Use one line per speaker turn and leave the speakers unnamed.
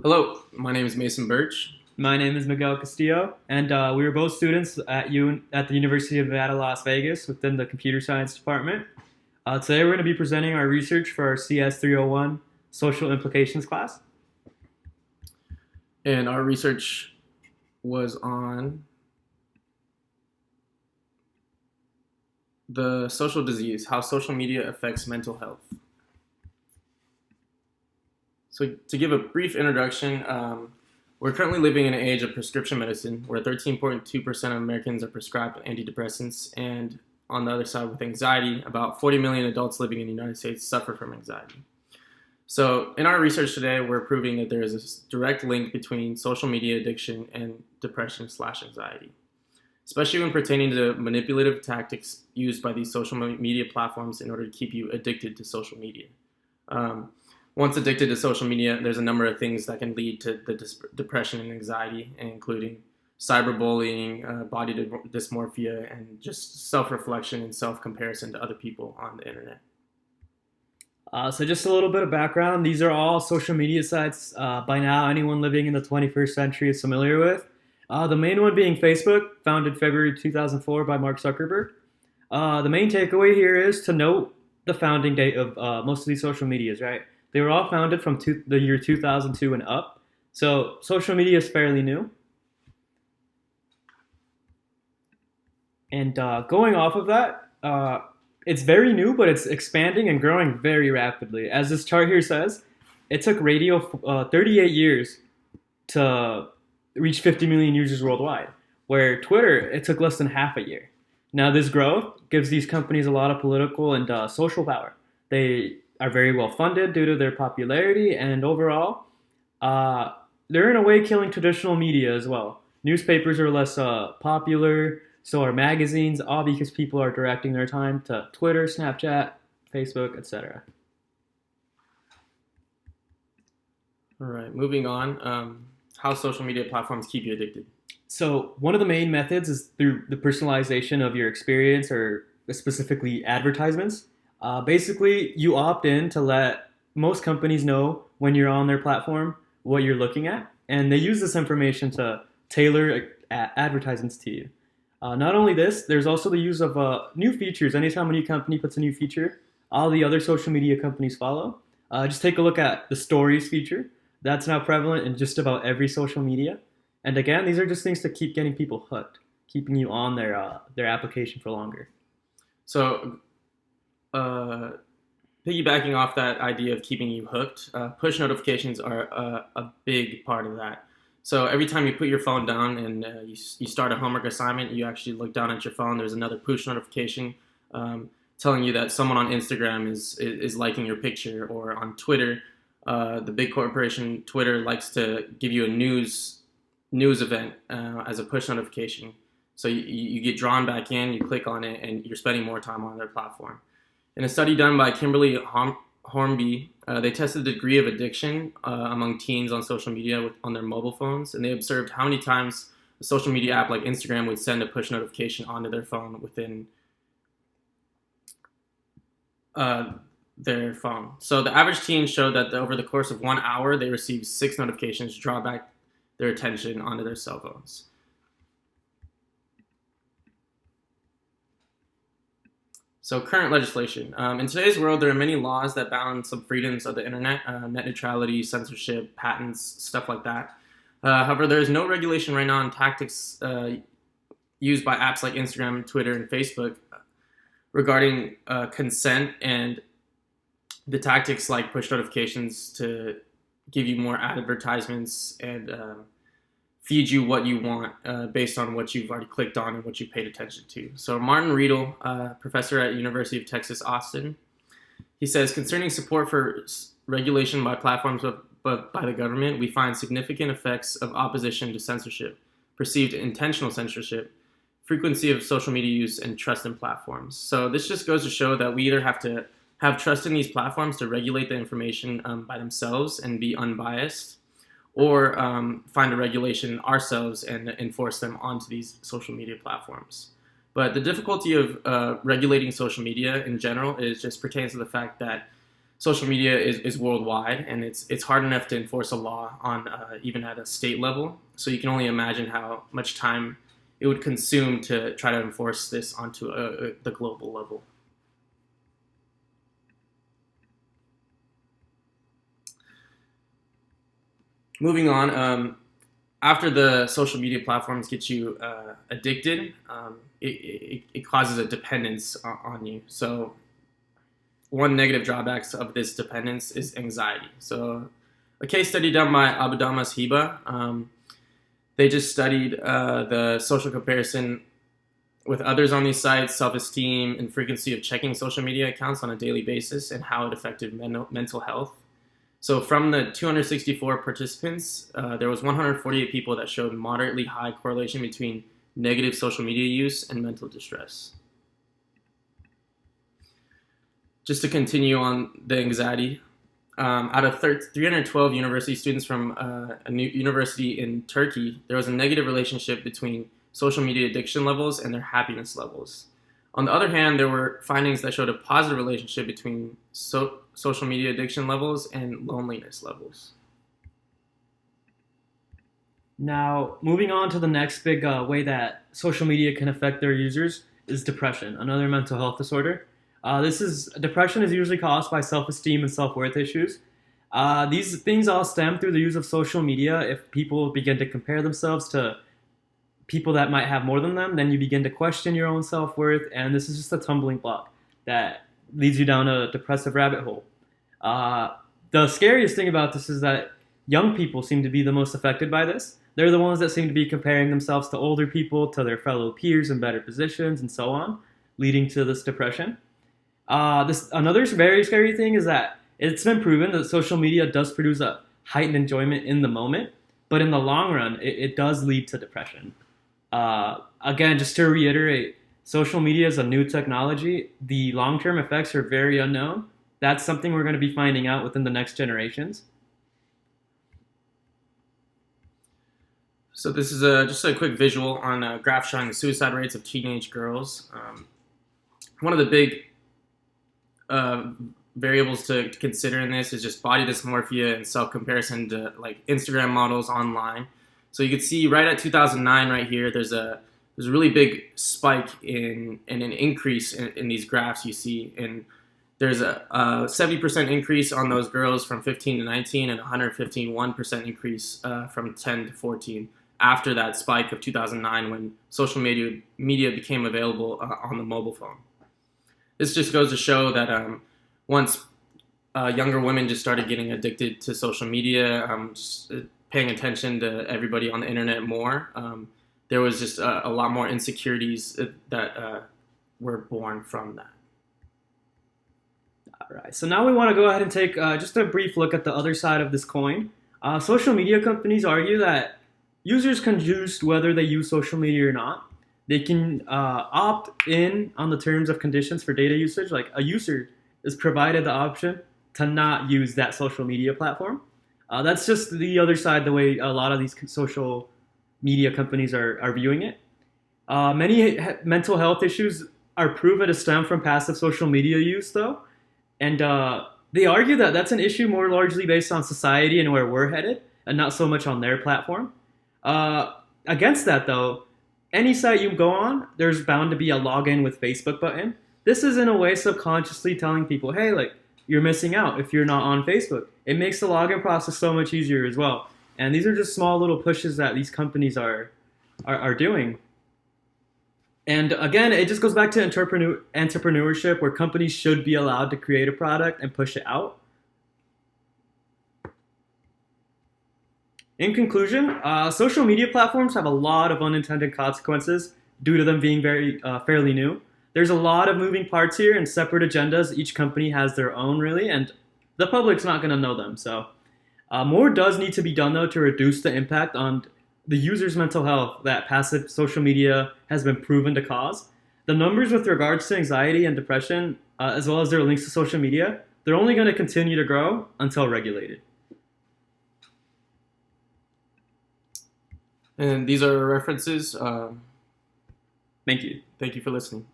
Hello, my name is Mason Bertsch.
My name is Miguel Castillo, and we were both students at the University of Nevada, Las Vegas, within the computer science department. Today, we're going to be presenting our research for our CS301 Social Implications class.
And our research was on the social disease, how social media affects mental health. So to give a brief introduction, we're currently living in an age of prescription medicine where 13.2% of Americans are prescribed antidepressants, and on the other side with anxiety, about 40 million adults living in the United States suffer from anxiety. So in our research today, we're proving that there is a direct link between social media addiction and depression/anxiety, especially when pertaining to manipulative tactics used by these social media platforms in order to keep you addicted to social media. Once addicted to social media, there's a number of things that can lead to the depression and anxiety, including cyberbullying, body dysmorphia, and just self-reflection and self-comparison to other people on the internet.
So just a little bit of background. These are all social media sites by now anyone living in the 21st century is familiar with. The main one being Facebook, founded February 2004 by Mark Zuckerberg. The main takeaway here is to note the founding date of most of these social medias, right? They were all founded from the year 2002 and up. So social media is fairly new. And going off of that, it's very new, but it's expanding and growing very rapidly. As this chart here says, it took radio 38 years to reach 50 million users worldwide, where Twitter, it took less than half a year. Now, this growth gives these companies a lot of political and social power. They are very well funded due to their popularity, and overall, they're in a way killing traditional media as well. Newspapers are less popular, so are magazines, all because people are directing their time to Twitter, Snapchat, Facebook, etc.
All right, moving on. How social media platforms keep you addicted?
So one of the main methods is through the personalization of your experience, or specifically advertisements. Basically, you opt in to let most companies know when you're on their platform what you're looking at, and they use this information to tailor advertisements to you. Not only this, there's also the use of new features. Anytime a new company puts a new feature, all the other social media companies follow. Just take a look at the stories feature. That's now prevalent in just about every social media. And again, these are just things to keep getting people hooked, keeping you on their application for longer.
So piggybacking off that idea of keeping you hooked, push notifications are a big part of that. So every time you put your phone down and you start a homework assignment, you actually look down at your phone, there's another push notification telling you that someone on Instagram is liking your picture, or on Twitter, the big corporation Twitter likes to give you a news event as a push notification. So you get drawn back in, you click on it, and you're spending more time on their platform. In a study done by Kimberly Hornby, they tested the degree of addiction among teens on social media on their mobile phones, and they observed how many times a social media app like Instagram would send a push notification onto their phone within their phone. So the average teen showed that over the course of 1 hour, they received 6 notifications to draw back their attention onto their cell phones. So current legislation. In today's world, there are many laws that balance some freedoms of the internet, net neutrality, censorship, patents, stuff like that. However, there is no regulation right now on tactics used by apps like Instagram, Twitter, and Facebook regarding consent and the tactics like push notifications to give you more advertisements and feed you what you want based on what you've already clicked on and what you paid attention to. So Martin Riedel, professor at University of Texas, Austin, he says, concerning support for regulation by platforms but by the government, we find significant effects of opposition to censorship, perceived intentional censorship, frequency of social media use, and trust in platforms. So this just goes to show that we either have to have trust in these platforms to regulate the information by themselves and be unbiased, or find a regulation ourselves and enforce them onto these social media platforms. But the difficulty of regulating social media in general is just pertains to the fact that social media is worldwide, and it's hard enough to enforce a law on even at a state level. So you can only imagine how much time it would consume to try to enforce this onto the global level. Moving on, after the social media platforms get you addicted, it causes a dependence on you. So one negative drawbacks of this dependence is anxiety. So a case study done by Abadamas Hiba, they just studied the social comparison with others on these sites, self-esteem, and frequency of checking social media accounts on a daily basis, and how it affected mental health. So from the 264 participants, there was 148 people that showed moderately high correlation between negative social media use and mental distress. Just to continue on the anxiety, out of 312 university students from a new university in Turkey, there was a negative relationship between social media addiction levels and their happiness levels. On the other hand, there were findings that showed a positive relationship between social media addiction levels and loneliness levels.
Now, moving on to the next big way that social media can affect their users is depression, another mental health disorder. Depression is usually caused by self-esteem and self-worth issues. These things all stem through the use of social media. If people begin to compare themselves to people that might have more than them, then you begin to question your own self-worth, and this is just a tumbling block that leads you down a depressive rabbit hole. The scariest thing about this is that young people seem to be the most affected by this. They're the ones that seem to be comparing themselves to older people, to their fellow peers in better positions, and so on, leading to this depression. Another very scary thing is that it's been proven that social media does produce a heightened enjoyment in the moment, but in the long run, it does lead to depression. Again, just to reiterate, social media is a new technology. The long-term effects are very unknown. That's something we're going to be finding out within the next generations.
So this is just a quick visual on a graph showing the suicide rates of teenage girls. One of the big variables to consider in this is just body dysmorphia and self-comparison to like Instagram models online. So you can see right at 2009 right here, there's a really big spike in an increase in these graphs you see. And there's a 70% increase on those girls from 15 to 19 and 115% increase from 10 to 14 after that spike of 2009 when social media became available on the mobile phone. This just goes to show that once younger women just started getting addicted to social media, just paying attention to everybody on the internet more, there was just a lot more insecurities that were born from that.
All right, so now we want to go ahead and take just a brief look at the other side of this coin. Social media companies argue that users can choose whether they use social media or not. They can opt in on the terms of conditions for data usage. Like a user is provided the option to not use that social media platform. That's just the other side, the way a lot of these social media companies are viewing it. Many mental health issues are proven to stem from passive social media use, though. And they argue that that's an issue more largely based on society and where we're headed, and not so much on their platform. Against that, though, any site you go on, there's bound to be a login with Facebook button. This is in a way subconsciously telling people, hey, like, you're missing out if you're not on Facebook. It makes the login process so much easier as well. And these are just small little pushes that these companies are doing. And again, it just goes back to entrepreneurship, where companies should be allowed to create a product and push it out. In conclusion, social media platforms have a lot of unintended consequences due to them being fairly new. There's a lot of moving parts here and separate agendas. Each company has their own, really, and the public's not going to know them. So more does need to be done, though, to reduce the impact on the user's mental health that passive social media has been proven to cause. The numbers with regards to anxiety and depression, as well as their links to social media, they're only going to continue to grow until regulated.
And these are references.
Thank you.
Thank you for listening.